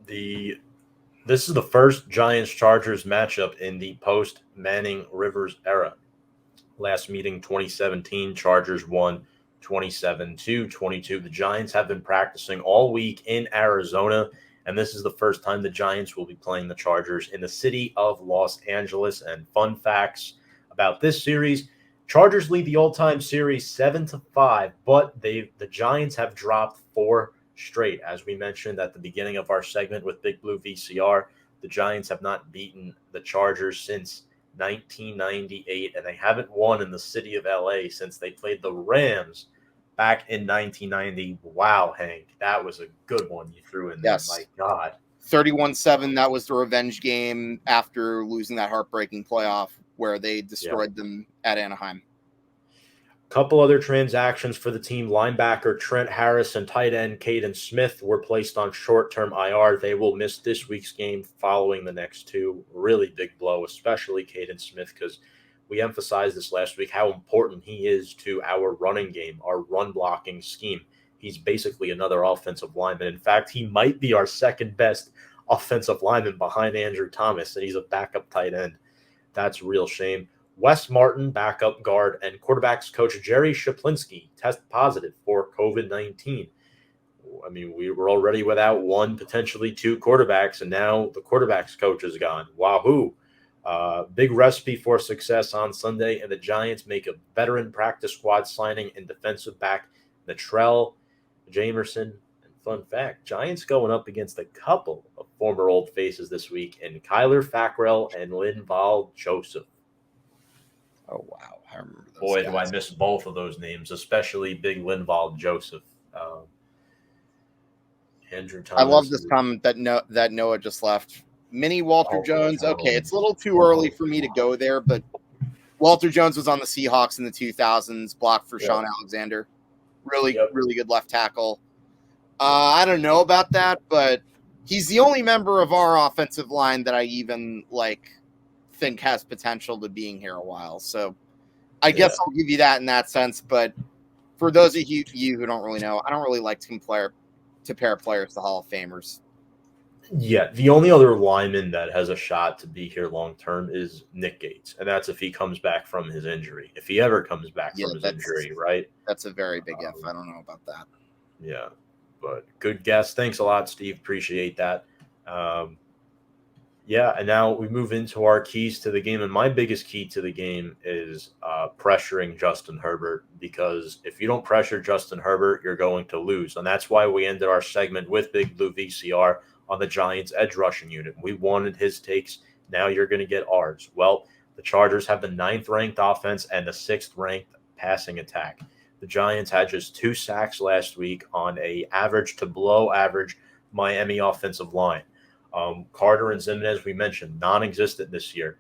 The This is the first Giants-Chargers matchup in the post-Manning-Rivers era. Last meeting, 2017, Chargers won 27-22. The Giants have been practicing all week in Arizona, and this is the first time the Giants will be playing the Chargers in the city of Los Angeles. And fun facts about this series: Chargers lead the all-time series 7-5, but the Giants have dropped 4 straight. As we mentioned at the beginning of our segment with Big Blue VCR, the Giants have not beaten the Chargers since 1998, and they haven't won in the city of LA since they played the Rams back in 1990. Wow, Hank, that was a good one you threw in there. Yes. My God. 31-7, that was the revenge game after losing that heartbreaking playoff where they destroyed them at Anaheim. Couple other transactions for the team. Linebacker Trent Harris and tight end Caden Smith were placed on short-term IR. They will miss this week's game following the next two. Really big blow, especially Caden Smith, because we emphasized this last week how important he is to our running game, our run blocking scheme. He's basically another offensive lineman. In fact, he might be our second best offensive lineman behind Andrew Thomas, and he's a backup tight end. That's a real shame. Wes Martin, backup guard, and quarterbacks coach Jerry Shaplinski test positive for COVID-19. I mean, we were already without one, potentially two quarterbacks, and now the quarterbacks coach is gone. Wahoo! Big recipe for success on Sunday, and the Giants make a veteran practice squad signing and defensive back Natrell Jamerson. And fun fact, Giants going up against a couple of former old faces this week in Kyler Fackrell and Linval Joseph. Oh, wow. I remember those Boy, guys. do I miss both of those names, especially big Linval Joseph. Andrew Thomas. I love this comment that Noah just left. Mini Walter Jones. Okay, it's a little too early for me to go there, but Walter Jones was on the Seahawks in the 2000s, blocked for Sean Alexander. Really good left tackle. I don't know about that, but he's the only member of our offensive line that I even think has potential to being here a while. So I guess I'll give you that in that sense. But for those of you who don't really know, I don't really like to compare players to Hall of Famers. Yeah, the only other lineman that has a shot to be here long term is Nick Gates, and that's if he comes back from his injury. If he ever comes back from his injury, right? That's a very big if. I don't know about that. Yeah, but good guess. Thanks a lot, Steve. Appreciate that. Yeah, and now we move into our keys to the game, and my biggest key to the game is pressuring Justin Herbert, because if you don't pressure Justin Herbert, you're going to lose, and that's why we ended our segment with Big Blue VCR on the Giants' edge rushing unit. We wanted his takes. Now you're going to get ours. Well, the Chargers have the 9th-ranked offense and the 6th-ranked passing attack. The Giants had just 2 sacks last week on a average to below average Miami offensive line. Carter and Zimenez, we mentioned, non-existent this year.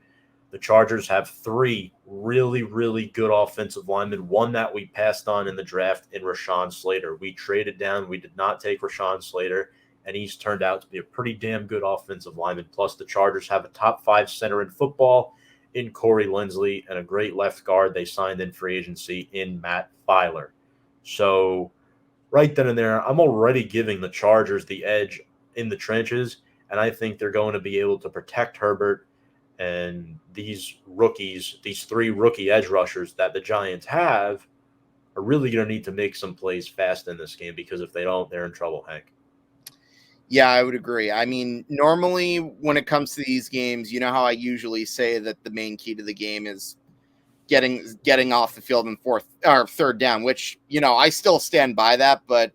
The Chargers have 3 really, really good offensive linemen, one that we passed on in the draft in Rashawn Slater. We traded down. We did not take Rashawn Slater, and he's turned out to be a pretty damn good offensive lineman. Plus, the Chargers have a top 5 center in football in Corey Linsley and a great left guard they signed in free agency in Matt Filer. So right then and there, I'm already giving the Chargers the edge in the trenches, and I think they're going to be able to protect Herbert and these rookies, these 3 rookie edge rushers that the Giants have, are really going to need to make some plays fast in this game, because if they don't, they're in trouble, Hank. Yeah, I would agree. I mean, normally when it comes to these games, you know how I usually say that the main key to the game is getting off the field in 4th or 3rd down, which, I still stand by that. But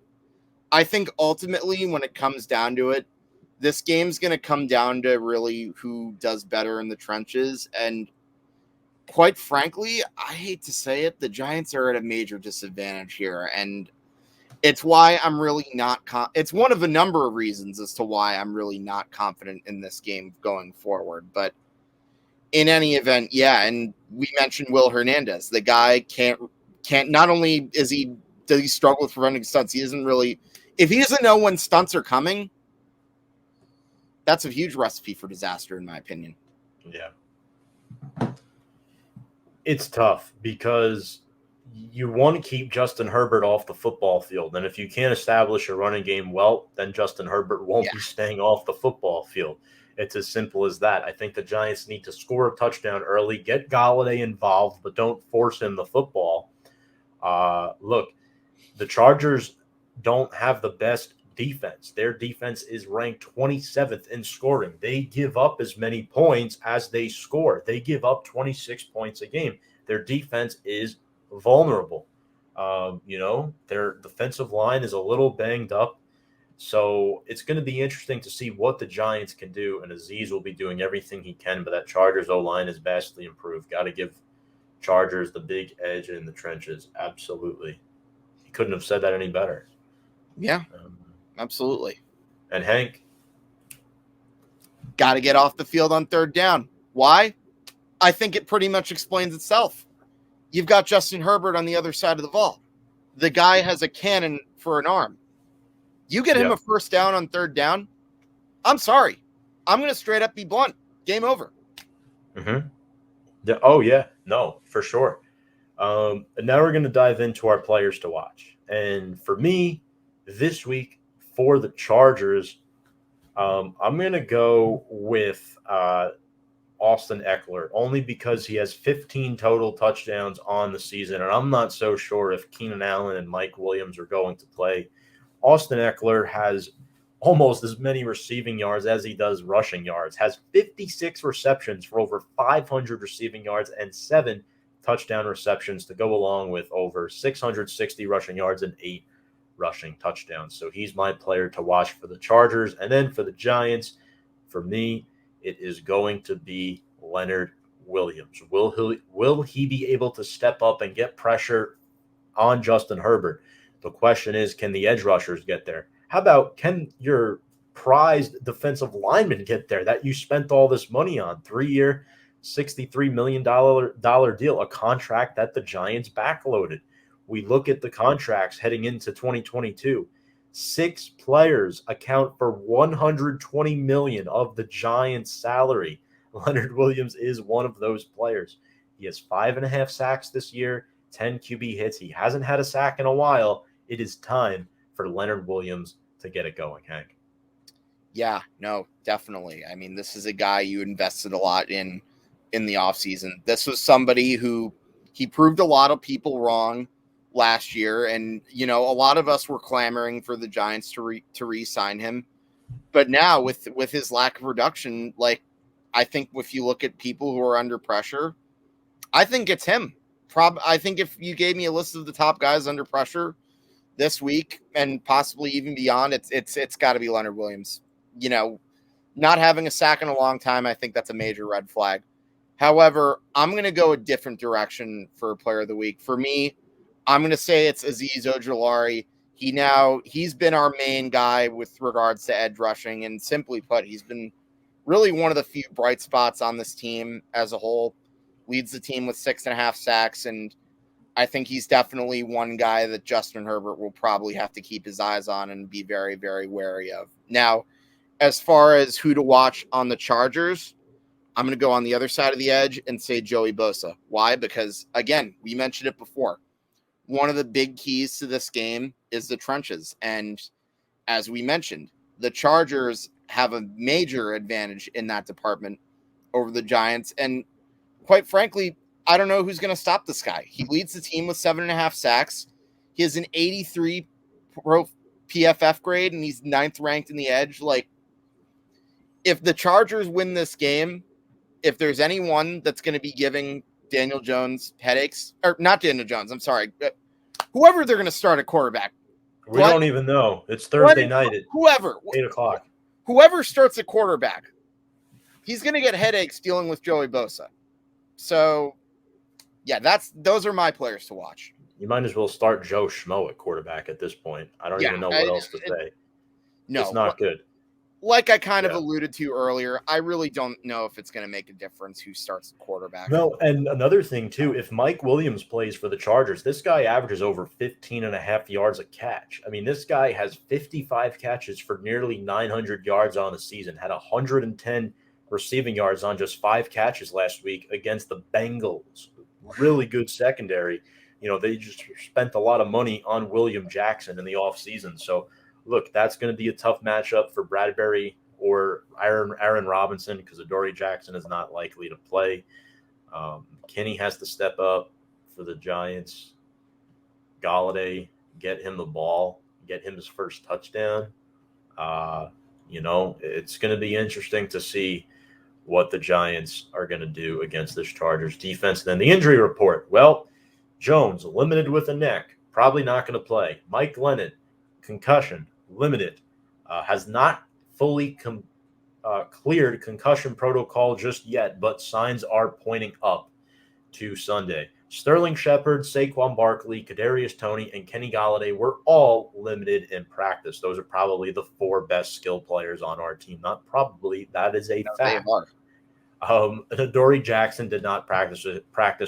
I think ultimately when it comes down to it, this game's going to come down to really who does better in the trenches. And quite frankly, I hate to say it, the Giants are at a major disadvantage here. And it's why I'm really not it's one of a number of reasons as to why I'm really not confident in this game going forward. But in any event, and we mentioned Will Hernandez. The guy can't not only does he struggle with preventing stunts, he isn't really, if he doesn't know when stunts are coming, that's a huge recipe for disaster, in my opinion. Yeah. It's tough because you want to keep Justin Herbert off the football field. And if you can't establish a running game well, then Justin Herbert won't be staying off the football field. It's as simple as that. I think the Giants need to score a touchdown early, get Galladay involved, but don't force him the football. Look, the Chargers don't have the best defense. Their defense is ranked 27th in scoring. They give up as many points as they score. They give up 26 points a game. Their defense is vulnerable. Their defensive line is a little banged up. So it's going to be interesting to see what the Giants can do. And Aziz will be doing everything he can, but that Chargers O-line is vastly improved. Got to give Chargers the big edge in the trenches. Absolutely. He couldn't have said that any better. Yeah, absolutely. And Hank? Got to get off the field on third down. Why? I think it pretty much explains itself. You've got Justin Herbert on the other side of the ball. The guy has a cannon for an arm. You get him a first down on third down, I'm sorry. I'm going to straight up be blunt. Game over. Mm-hmm. Yeah, oh, yeah. No, for sure. And now we're going to dive into our players to watch. And for me, this week for the Chargers, I'm going to go with Austin Eckler, only because he has 15 total touchdowns on the season. And I'm not so sure if Keenan Allen and Mike Williams are going to play. Austin Eckler has almost as many receiving yards as he does rushing yards, has 56 receptions for over 500 receiving yards and 7 touchdown receptions to go along with over 660 rushing yards and 8 rushing touchdowns. So he's my player to watch for the Chargers. And then for the Giants, for me, it is going to be Leonard Williams. Will he be able to step up and get pressure on Justin Herbert? The question is, can the edge rushers get there? How about, can your prized defensive lineman get there that you spent all this money on? 3-year, $63 million deal, a contract that the Giants backloaded. We look at the contracts heading into 2022. 6 players account for $120 million of the Giants' salary. Leonard Williams is one of those players. He has 5.5 sacks this year, 10 QB hits. He hasn't had a sack in a while. It is time for Leonard Williams to get it going, Hank. Yeah, no, definitely. I mean, this is a guy you invested a lot in the offseason. This was somebody who he proved a lot of people wrong last year. And, a lot of us were clamoring for the Giants to re-sign him. But now with his lack of production, I think if you look at people who are under pressure, I think it's him. I think if you gave me a list of the top guys under pressure this week and possibly even beyond, it's got to be Leonard Williams. Not having a sack in a long time, I think that's a major red flag. However, I'm going to go a different direction for player of the week. For me, I'm going to say it's Azeez Ojulari. He's been our main guy with regards to edge rushing, and simply put, he's been really one of the few bright spots on this team as a whole. Leads the team with 6.5 sacks, and I think he's definitely one guy that Justin Herbert will probably have to keep his eyes on and be very, very wary of. Now, as far as who to watch on the Chargers, I'm going to go on the other side of the edge and say Joey Bosa. Why? Because, again, we mentioned it before. One of the big keys to this game is the trenches. And as we mentioned, the Chargers have a major advantage in that department over the Giants. And quite frankly, I don't know who's going to stop this guy. He leads the team with 7.5 sacks. He has an 83 pro PFF grade, and he's 9th ranked in the edge. If the Chargers win this game, if there's anyone that's going to be giving Daniel Jones headaches, or not Daniel Jones, I'm sorry, whoever they're going to start at quarterback. We don't even know. It's Thursday night at 8 o'clock. Whoever starts at quarterback, he's going to get headaches dealing with Joey Bosa. So, yeah, those are my players to watch. You might as well start Joe Schmo at quarterback at this point. I don't even know what else to say. No, it's not good. Like I kind of alluded to earlier, I really don't know if it's going to make a difference who starts the quarterback. No, and another thing, too, if Mike Williams plays for the Chargers, this guy averages over 15.5 yards a catch. I mean, this guy has 55 catches for nearly 900 yards on the season, had 110 receiving yards on just 5 catches last week against the Bengals. Really good secondary. they just spent a lot of money on William Jackson in the offseason. So, look, that's going to be a tough matchup for Bradbury or Aaron Robinson because Adoree Jackson is not likely to play. Kenny has to step up for the Giants. Galladay, get him the ball, get him his first touchdown. It's going to be interesting to see what the Giants are going to do against this Chargers defense. Then the injury report. Well, Jones, limited with a neck, probably not going to play. Mike Glennon, concussion, limited. Has not fully cleared concussion protocol just yet, but signs are pointing up to Sunday. Sterling Shepard, Saquon Barkley, Kadarius Toney, and Kenny Galladay were all limited in practice. Those are probably the 4 best skill players on our team. Not probably, that is a fact. Adoree Jackson did not practice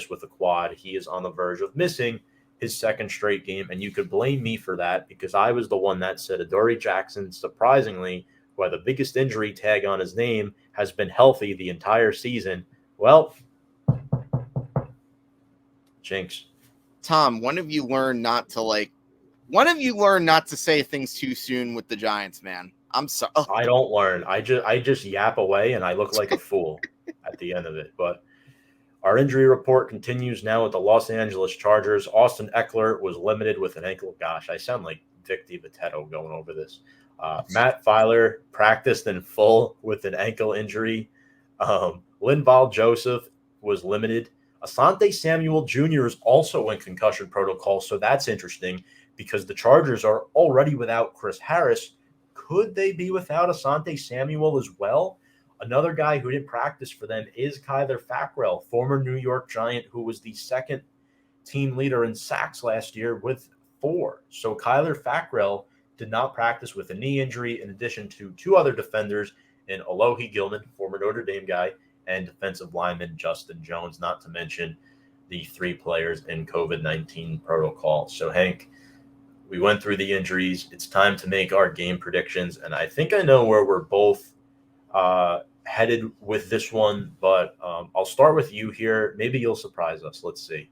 with a quad. He is on the verge of missing his second straight game, and you could blame me for that because I was the one that said Adoree Jackson, surprisingly, who had the biggest injury tag on his name, has been healthy the entire season. Well, jinx. Tom, when have you learned not to say things too soon with the Giants, man? I'm sorry. I don't learn. I just yap away and I look like a fool at the end of it. But our injury report continues now with the Los Angeles Chargers. Austin Eckler was limited with an ankle. Gosh, I sound like Vic DiVitetto going over this. Matt Filer practiced in full with an ankle injury. Linval Joseph was limited. Asante Samuel Jr. is also in concussion protocol, so that's interesting because the Chargers are already without Chris Harris. Could they be without Asante Samuel as well? Another guy who didn't practice for them is Kyler Fackrell, former New York Giant, who was the second team leader in sacks last year with 4. So Kyler Fackrell did not practice with a knee injury, in addition to 2 other defenders in Alohi Gilman, former Notre Dame guy, and defensive lineman Justin Jones, not to mention the 3 players in COVID-19 protocol. So, Hank, we went through the injuries. It's time to make our game predictions, and I think I know where we're both headed with this one, but I'll start with you here. Maybe you'll surprise us. Let's see.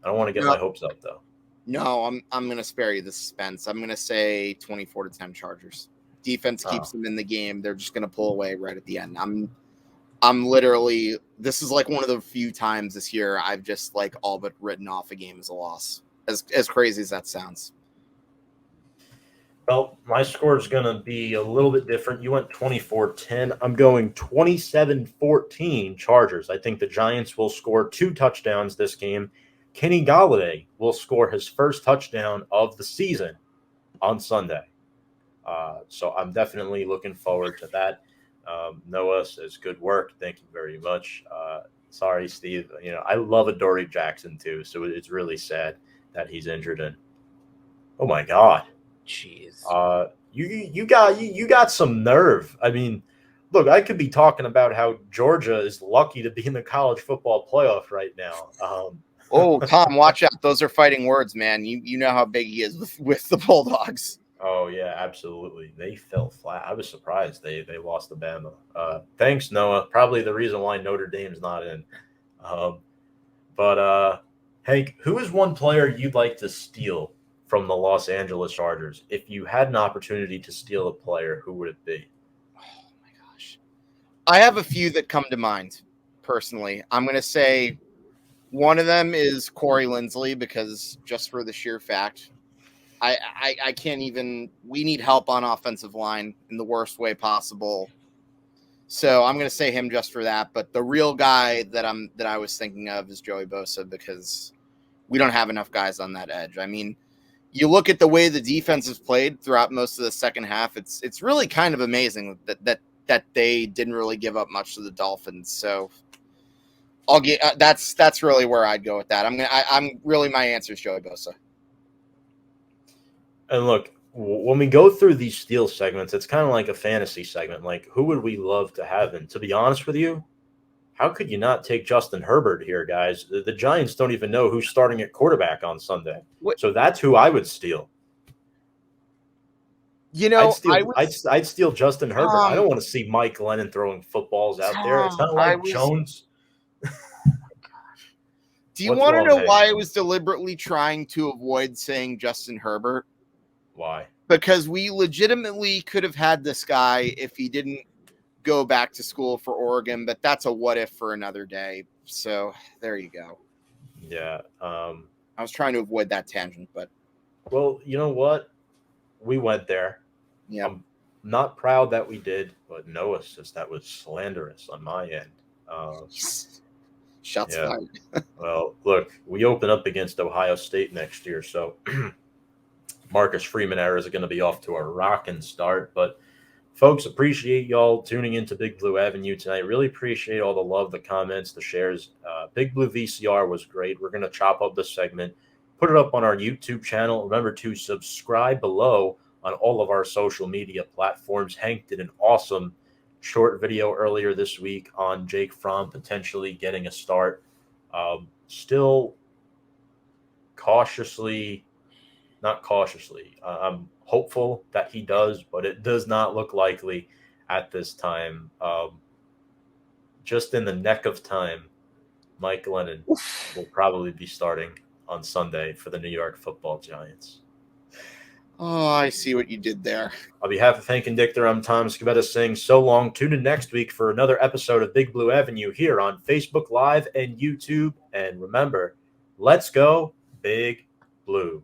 I don't want to get my hopes up, though. No, I'm going to spare you the suspense. I'm going to say 24-10 Chargers. Defense keeps them in the game. They're just going to pull away right at the end. I'm literally, this is like one of the few times this year I've just like all but written off a game as a loss. As crazy as that sounds. Well, my score is going to be a little bit different. You went 24-10. I'm going 27-14 Chargers. I think the Giants will score 2 touchdowns this game. Kenny Galladay will score his first touchdown of the season on Sunday. So I'm definitely looking forward to that. Noah says, good work. Thank you very much. Sorry, Steve. I love Adoree Jackson too, so it's really sad that he's injured. And oh my God, Jeez. You got some nerve. I mean, look, I could be talking about how Georgia is lucky to be in the college football playoff right now. Oh, Tom, watch out. Those are fighting words, man. You know how big he is with the Bulldogs. Oh, yeah, absolutely. They fell flat. I was surprised they lost to Bama. Thanks, Noah. Probably the reason why Notre Dame's not in. But Hank, who is one player you'd like to steal from the Los Angeles Chargers? If you had an opportunity to steal a player, who would it be? Oh, my gosh. I have a few that come to mind, personally. I'm going to say one of them is Corey Linsley, because just for the sheer fact, I can't even – we need help on offensive line in the worst way possible. So I'm going to say him just for that. But the real guy that I was thinking of is Joey Bosa, because we don't have enough guys on that edge. I mean, you look at the way the defense has played throughout most of the second half, it's really kind of amazing that they didn't really give up much to the Dolphins. So I'll get that's really where I'd go with that. I'm really, my answer is Joey Bosa. And look, when we go through these steal segments, it's kind of like a fantasy segment. Like, who would we love to have? And to be honest with you, how could you not take Justin Herbert here, guys? The Giants don't even know who's starting at quarterback on Sunday. So that's who I would steal. I'd steal Justin Herbert. I don't want to see Mike Glennon throwing footballs out there. It's not like Jones. Do you What's want to wrong, know Hank? why I was deliberately trying to avoid saying Justin Herbert? Why? Because we legitimately could have had this guy if he didn't go back to school for Oregon, but that's a what if for another day. So there you go. Yeah. I was trying to avoid that tangent, but Well, you know what? We went there. yeah. I'm not proud that we did, but no assist. That was slanderous on my end. Shots Yeah. fired. Well, look, we open up against Ohio State next year, so Marcus Freeman era is going to be off to a rocking start. But folks, appreciate y'all tuning into Big Blue Avenue tonight. Really appreciate all the love, the comments, the shares. Big Blue VCR was great. We're going to chop up this segment, put it up on our YouTube channel. Remember to subscribe below on all of our social media platforms. Hank did an awesome short video earlier this week on Jake Fromm potentially getting a start. Still cautiously, not cautiously, I'm hopeful that he does, but it does not look likely at this time. Just in the neck of time, Mike Glennon will probably be starting on Sunday for the New York Football Giants. Oh, I see what you did there. On behalf of Hank and Dichter, I'm Tom Scavetta saying so long. Tune in next week for another episode of Big Blue Avenue here on Facebook Live and YouTube. And remember, let's go Big Blue.